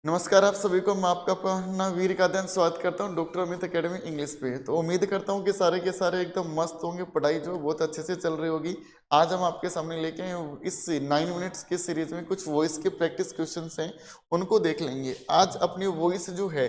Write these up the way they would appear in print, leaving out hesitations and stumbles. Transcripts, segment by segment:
नमस्कार आप सभी को। मैं आपका अपना वीर का दिन स्वागत करता हूं डॉक्टर अमित एकेडमी इंग्लिश पे। तो उम्मीद करता हूं कि सारे के सारे एकदम मस्त होंगे, पढ़ाई जो बहुत अच्छे से चल रही होगी। आज हम आपके सामने लेके आए हैं इस 9 मिनट्स के सीरीज में कुछ वॉइस के प्रैक्टिस क्वेश्चंस हैं, उनको देख लेंगे। आज अपनी वॉइस जो है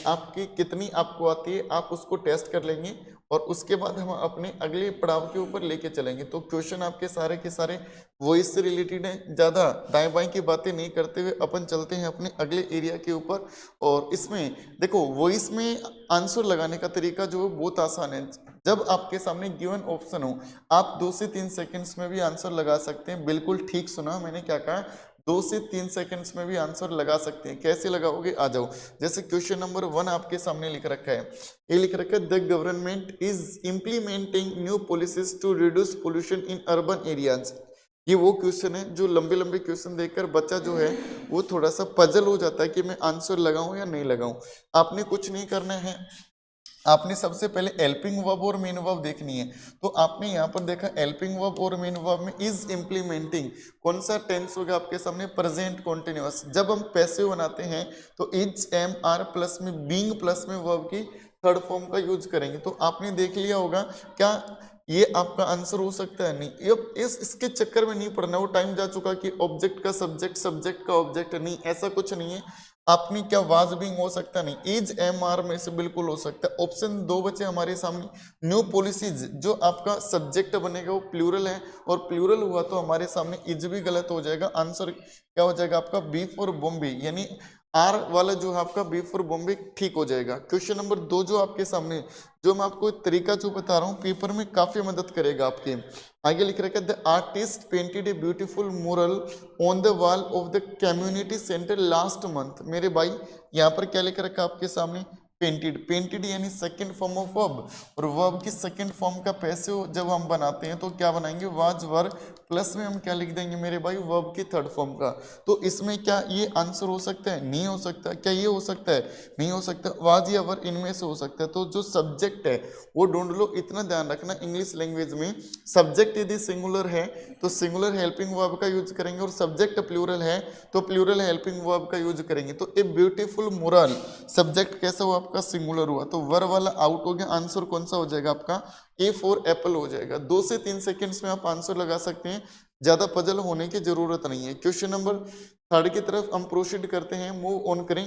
आपकी कितनी आपको आती है आप उसको टेस्ट कर लेंगे और उसके बाद हम अपने अगले पड़ाव के ऊपर लेके चलेंगे। तो क्वेश्चन आपके सारे के सारे वॉइस से रिलेटेड है। ज़्यादा दाएं बाएं की बातें नहीं करते हुए अपन चलते हैं अपने अगले एरिया के ऊपर। और इसमें देखो, वॉइस में आंसर लगाने का तरीका जो है बहुत आसान है। जब आपके सामने गिवन ऑप्शन हो आप 2 से 3 सेकंड्स में भी आंसर लगा सकते हैं। बिल्कुल ठीक सुना मैंने क्या कहा, 2 से 3 सेकंड्स में भी आंसर लगा सकते हैं। कैसे लगाओगे, आ जाओ। जैसे क्वेश्चन नंबर 1 आपके सामने लिख रखा है, ये लिख रखा है the government is implementing new policies to reduce pollution in urban areas. ये वो क्वेश्चन है जो लंबे लंबे क्वेश्चन देखकर बच्चा जो है वो थोड़ा सा पजल हो जाता है कि मैं आंसर लगाऊं या नहीं लगाऊं। आपने कुछ नहीं करना है, आपने सबसे पहले हेल्पिंग वर्ब और मेन वर्ब देखनी है। तो आपने यहाँ पर देखा हेल्पिंग वर्ब और मेन वर्ब में इज इम्प्लीमेंटिंग कौन सा टेंस होगा आपके सामने, प्रेजेंट कॉन्टिन्यूअस। जब हम पैसिव बनाते हैं तो इज एम आर प्लस में बीइंग प्लस में वर्ब की थर्ड फॉर्म का यूज करेंगे। तो आपने देख लिया होगा क्या ये आपका आंसर हो सकता है? नहीं। अब इसके चक्कर में नहीं पड़ना, वो टाइम जा चुका कि ऑब्जेक्ट का सब्जेक्ट, सब्जेक्ट का ऑब्जेक्ट। नहीं, ऐसा कुछ नहीं है। आपने क्या वाज बीइंग हो सकता नहीं, इज एम आर में से बिल्कुल हो सकता है। ऑप्शन 2 बचे हमारे सामने। न्यू पॉलिसीज जो आपका सब्जेक्ट बनेगा वो प्लूरल है और प्लूरल हुआ तो हमारे सामने इज भी गलत हो जाएगा। आंसर क्या हो जाएगा आपका, बी फॉर बॉम्बे, यानी आर वाला जो है आपका बी फॉर बॉम्बे ठीक हो जाएगा। क्वेश्चन नंबर 2 जो आपके सामने, जो मैं आपको एक तरीका जो बता रहा हूँ पेपर में काफी मदद करेगा आपके। आगे लिख रखा है the artist painted a beautiful mural on the wall of the community centre last month. मेरे भाई यहाँ पर क्या लिख रखा है आपके सामने, पेंटेड। पेंटेड यानी सेकंड फॉर्म ऑफ वर्ब, और वर्ब की सेकंड फॉर्म का पैसिव जब हम बनाते हैं तो क्या बनाएंगे, वाज वर प्लस में हम क्या लिख देंगे मेरे भाई, वर्ब की थर्ड फॉर्म का। तो इसमें क्या ये आंसर हो सकता है? नहीं हो सकता। क्या ये हो सकता है? नहीं हो सकता। वाज या वर इनमें से हो सकता है। तो जो सब्जेक्ट है वो ढूंढ लो। इतना ध्यान रखना, इंग्लिश लैंग्वेज में सब्जेक्ट यदि सिंगुलर है तो सिंगुलर हेल्पिंग वर्ब का यूज करेंगे, और सब्जेक्ट प्लूरल है तो प्लूरल हेल्पिंग वर्ब का यूज करेंगे। तो ए ब्यूटीफुल मुरल सब्जेक्ट कैसा हुआ आपका, सिंगुलर हुआ, तो वर वाला आउट हो गया। आंसर कौन सा हो जाएगा आपका, ए फॉर एप्पल हो जाएगा। 2 से 3 सेकंड्स में आप आंसर लगा सकते हैं, ज्यादा पजल होने की जरूरत नहीं है। क्वेश्चन नंबर 3 की तरफ हम प्रोसीड करते हैं, मूव ऑन करें।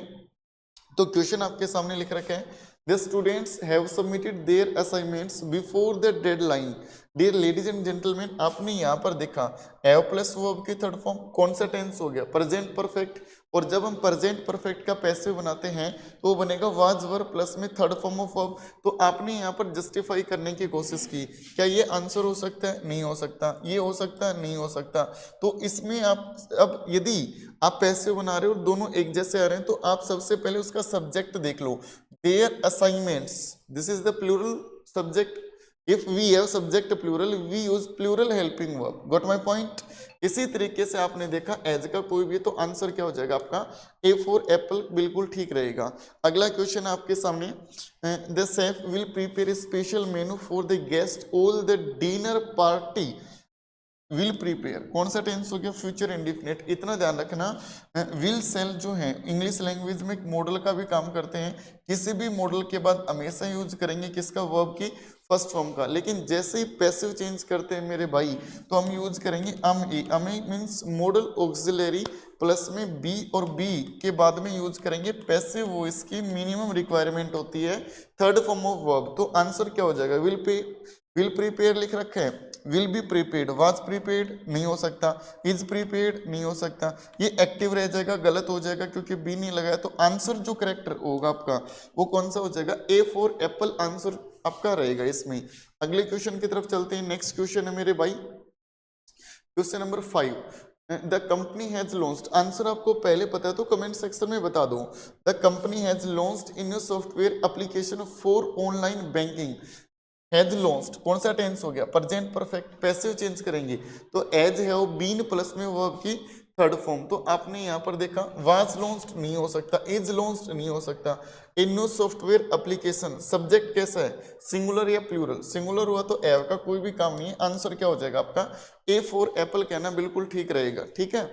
तो क्वेश्चन आपके सामने लिख रखा है the students have submitted their assignments before the deadline. Dear ladies and gentleman, आपने यहाँ पर देखा हैव प्लस वर्ब की थर्ड फॉर्म कौन सा टेंस हो गया, प्रेजेंट परफेक्ट। और जब हम प्रेजेंट परफेक्ट का पैसिव बनाते हैं तो वो बनेगा वाज वर प्लस में थर्ड फॉर्म ऑफ वर्ब। तो आपने यहाँ पर जस्टिफाई करने की कोशिश की, क्या ये आंसर हो सकता है? नहीं हो सकता। ये हो सकता है? नहीं हो सकता। तो इसमें आप अब यदि आप पैसिव बना रहे हो और दोनों एक जैसे आ रहे हैं तो आप सबसे पहले उसका सब्जेक्ट देख लो। Their assignments, this is the plural subject. If we have subject plural we use plural helping verb. Got my point. इसी तरीके से आपने देखा एज का कोई भी तो आंसर क्या हो जाएगा आपका, ए फॉर एप्पल बिल्कुल ठीक रहेगा। अगला क्वेश्चन आपके सामने, the chef will prepare special menu for the guest all the dinner party. Will prepare कौन सा टेंस हो गया, फ्यूचर इंडिफिनिट। इतना ध्यान रखना, विल सेल जो है इंग्लिश लैंग्वेज में एक मॉडल का भी काम करते हैं। किसी भी मॉडल के बाद हमेशा यूज करेंगे किसका, वर्ब की फर्स्ट फॉर्म का। लेकिन जैसे ही पैसिव चेंज करते हैं मेरे भाई तो हम यूज करेंगे अम ई। अमे मीन्स मॉडल ऑक्सिलरी प्लस में बी, और बी के बाद में यूज करेंगे पैसिव वॉइस की मिनिमम रिक्वायरमेंट होती है थर्ड फॉर्म ऑफ वर्ब। तो आंसर क्या हो जाएगा, विल प्रिपेयर लिख रखा है, will be prepaid. Was prepaid नहीं हो सकता, इज प्रीपेड नहीं हो सकता। ये एक्टिव रह जाएगा, गलत हो जाएगा क्योंकि बी नहीं लगाया। तो आंसर जो करेक्ट होगा आपका वो कौन सा हो जाएगा, ए फॉर एप्पल आंसर आपका रहेगा इसमें। अगले क्वेश्चन की तरफ चलते हैं। नेक्स्ट क्वेश्चन है मेरे भाई question number 5, the company has launched. Answer आपको पहले पता है तो कमेंट सेक्शन में बता दो। The company has launched in your software application for online banking. Has launched कौन सा टेंस हो गया, प्रेजेंट परफेक्ट। पैसिव चेंज करेंगे तो एज है बीन प्लस में वर्ब की थर्ड फॉर्म। तो आपने यहाँ पर देखा वाज लॉन्च्ड नहीं हो सकता, इज लॉन्च्ड नहीं हो सकता। इन न्यू सॉफ्टवेयर एप्लीकेशन सब्जेक्ट कैसा है, सिंगुलर या प्लूरल। सिंगुलर हुआ तो एव का कोई भी काम नहीं है। आंसर क्या हो जाएगा आपका, ए फॉर एप्पल कहना बिल्कुल ठीक रहेगा। ठीक है,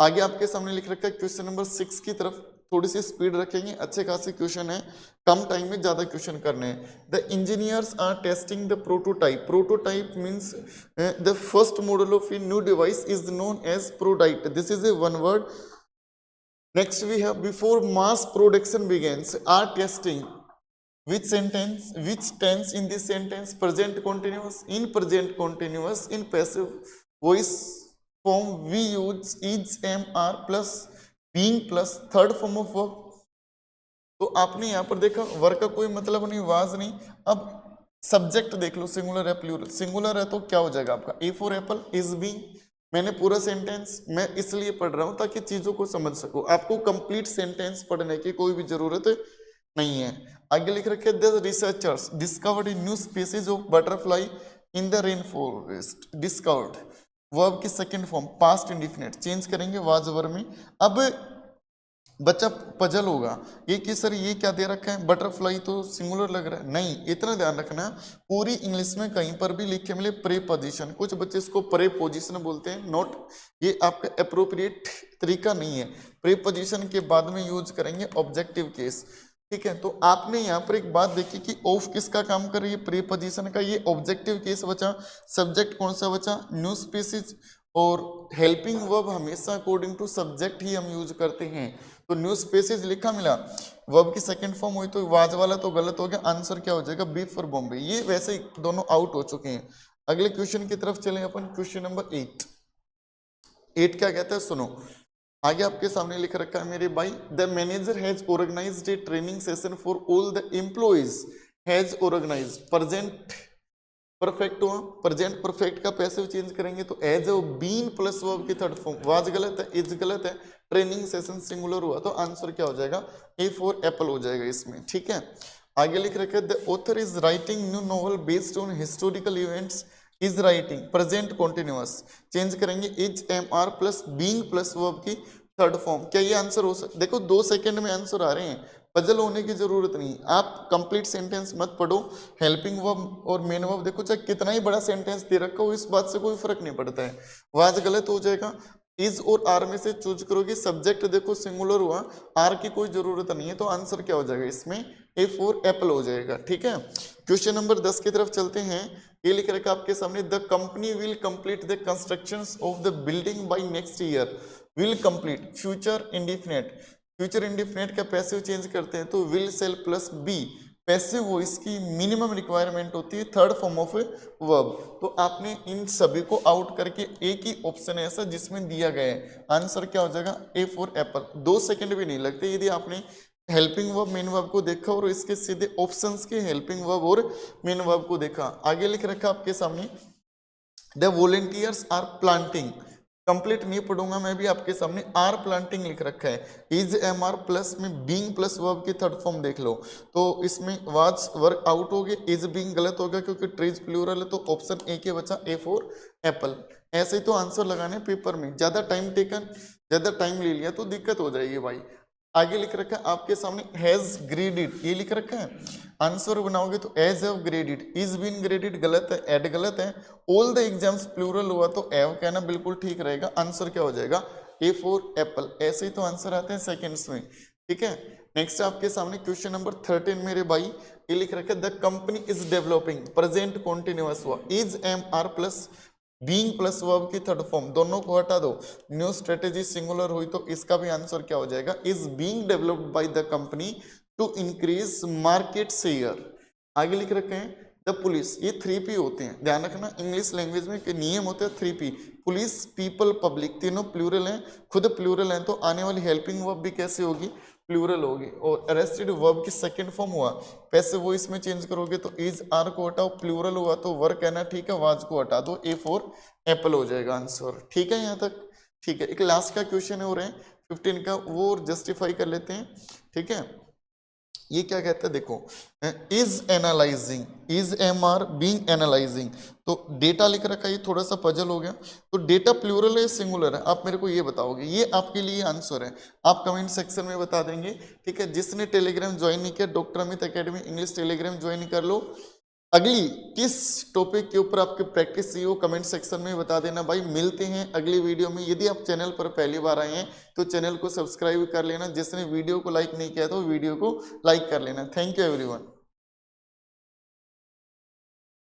आगे आपके सामने लिख रखा है क्वेश्चन नंबर 6 की तरफ। थोड़ी सी स्पीड रखेंगे, अच्छे खासे क्वेश्चन है, कम टाइम में ज्यादा क्वेश्चन करने हैं। The engineers are testing the prototype. Prototype means the first model of a new device is known as prototype. This is a one word. Next we have before mass production begins are testing which sentence, which tense in this sentence? Present continuous. In present continuous, in passive voice form we use is, am, are plus being plus third form of verb। तो आपने यहाँ पर देखा वर्ग का कोई मतलब नहीं, वाज नहीं। अब सब्जेक्ट देख लो, सिंगुलर है प्लूरल। सिंगुलर है तो क्या हो जाएगा आपका A for Apple, is being. मैंने पूरा सेंटेंस मैं इसलिए पढ़ रहा हूं ताकि चीजों को समझ सको, आपको कंप्लीट सेंटेंस पढ़ने की कोई भी जरूरत नहीं है। आगे लिख रखे the researchers discovered new species of butterfly in the rain forest. Discovered verb की second form past indefinite, change करेंगे वाज वर्ब में। अब बच्चा पजल होगा ये कि सर ये क्या दे रखा है, बटरफ्लाई तो सिंगुलर लग रहा है। नहीं, इतना ध्यान रखना पूरी इंग्लिश में कहीं पर भी लिख के मिले प्रेपोजिशन, कुछ बच्चे इसको प्रेपोजिशन बोलते हैं, नॉट, ये आपका अप्रोप्रिएट तरीका नहीं है। प्रेपोजिशन के बाद में यूज करेंगे ऑब्जेक्टिव केस, ठीक है। तो आपने यहाँ पर एक बात देखी कि ऑफ किसका काम कर रही है, प्रीपोजिशन का, ये ऑब्जेक्टिव केस बचा। सब्जेक्ट कौन सा बचा, न्यू स्पीसीज। और हेल्पिंग वर्ब हमेशा अकॉर्डिंग टू सब्जेक्ट ही हम यूज करते हैं। तो न्यू स्पीसीज लिखा मिला, वर्ब की सेकंड फॉर्म हुई तो वाज वाला तो गलत हो गया, आंसर क्या हो जाएगा बी फॉर बॉम्बे। ये वैसे ही दोनों आउट हो चुके हैं। अगले क्वेश्चन की तरफ चलें अपन, क्वेश्चन नंबर 8। 8 क्या कहता है सुनो, आगे आपके सामने लिख रखा है मेरे भाई, the manager has organised a training session for all the employees. Has organised present perfect हुआ, प्रेजेंट परफेक्ट का पैसिव चेंज करेंगे तो एज और बीन प्लस वर्ब की थर्ड फॉर्म, वाज गलत है, इज गलत है, ट्रेनिंग सेशन सिंगुलर हुआ तो आंसर क्या हो जाएगा ए फॉर एप्पल हो जाएगा इसमें, ठीक है। आगे लिख रखे the author is writing new novel based on historical events. Is writing present continuous, change करेंगे is, am, are plus being plus verb की थर्ड फॉर्म। क्या ये आंसर हो सकता, देखो 2 सेकंड में आंसर आ रहे हैं, पजल होने की जरूरत नहीं। आप कंप्लीट सेंटेंस मत पढ़ो, हेल्पिंग वर्ब और मेन वर्ब देखो, चाहे कितना ही बड़ा सेंटेंस दे रखा हो इस बात से कोई फर्क नहीं पड़ता है। वाज गलत हो जाएगा, इज और आर में से चूज करोगे। सब्जेक्ट देखो सिंगुलर हुआ, आर की कोई जरूरत नहीं है तो आंसर क्या हो जाएगा इसमें ए फॉर एप्पल हो जाएगा, ठीक है। क्वेश्चन नंबर 10 की तरफ चलते हैं। ये लिख रखा आपके सामने, the company will complete the constructions of the building by next year. Will complete future indefinite, future indefinite का पैसिव चेंज करते हैं तो will shall plus be, passive voice की मिनिमम रिक्वायरमेंट होती है थर्ड फॉर्म ऑफ वर्ब। तो आपने इन सभी को आउट करके एक ही ऑप्शन है ऐसा जिसमें दिया गया है, आंसर क्या हो जाएगा ए फॉर एप्पल। 2 सेकंड भी नहीं लगते यदि आपने हेल्पिंग वर्ब मेन वर्ब को देखा और इसके सीधे ऑप्शंस के हेल्पिंग वर्ब और मेन वर्ब को देखा। आगे लिख रखा आपके सामने, the volunteers are planting, complete नहीं पढ़ूंगा मैं भी, आपके सामने आर प्लांटिंग लिख रखा है। इज, एम, आर प्लस में बीइंग प्लस वर्ब की थर्ड फॉर्म देख लो तो इसमें वाज वर्क आउट हो गया, इज बीइंग गलत हो गया क्योंकि ट्रीज प्लूरल है तो ऑप्शन ए के बचा ए फॉर एप्पल। ऐसे ही तो आंसर लगाने पेपर में, ज्यादा टाइम टेकन, ज्यादा टाइम ले लिया तो दिक्कत हो जाएगी भाई। आगे लिख रखा है आपके सामने हैज ग्रेडेड, ये लिख रखा है, आंसर बनाओगे तो has have graded, is been graded गलत है, एड गलत है, ऑल द एग्जाम्स प्लूरल हुआ तो एव कहना बिल्कुल ठीक रहेगा, आंसर क्या हो जाएगा ए फॉर एप्पल। ऐसे ही तो आंसर आते हैं सेकंड्स में, ठीक है। नेक्स्ट आपके सामने क्वेश्चन नंबर 13 मेरे भाई, ये लिख रखा है the company is developing, present continuous हुआ, is, am, are plus being plus verb की थर्ड फॉर्म, दोनों को हटा दो, न्यू स्ट्रेटेजी सिंगुलर हुई तो इसका भी आंसर क्या हो जाएगा is being developed by the company to increase market share. आगे लिख रखे हैं द पुलिस, ये 3P होते हैं, ध्यान रखना इंग्लिश लैंग्वेज में नियम होते हैं 3P, पुलिस, पीपल, पब्लिक, तीनों प्लूरल हैं, खुद प्लूरल हैं तो आने वाली हेल्पिंग वर्ब भी कैसे होगी प्लूरल होगी। और अरेस्टेड वर्ब की सेकंड फॉर्म हुआ, पैसिव वॉइस में चेंज करोगे तो इज, आर को हटाओ, प्लूरल हुआ तो वर्क कहना ठीक है, वाज को हटा दो, ए फॉर एप्पल हो जाएगा आंसर, ठीक है यहाँ तक, ठीक है। एक लास्ट का क्वेश्चन हो रहे हैं 15 का, वो जस्टिफाई कर लेते हैं, ठीक है। ये क्या कहता है देखो, is analysing, is, am, are being analysing, तो डेटा लिख रखा है, ये थोड़ा सा पजल हो गया, तो डेटा प्लूरल है सिंगुलर है, आप मेरे को ये बताओगे, ये आपके लिए आंसर है, आप कमेंट सेक्शन में बता देंगे, ठीक है। जिसने टेलीग्राम ज्वाइन नहीं किया, doctor Amit academy English Telegram join कर लो, अगली किस टॉपिक के ऊपर आपकी प्रैक्टिस चाहिए वो कमेंट सेक्शन में बता देना भाई। मिलते हैं अगली वीडियो में। यदि आप चैनल पर पहली बार आए हैं तो चैनल को सब्सक्राइब कर लेना, जिसने वीडियो को लाइक नहीं किया तो वीडियो को लाइक कर लेना। Thank you everyone.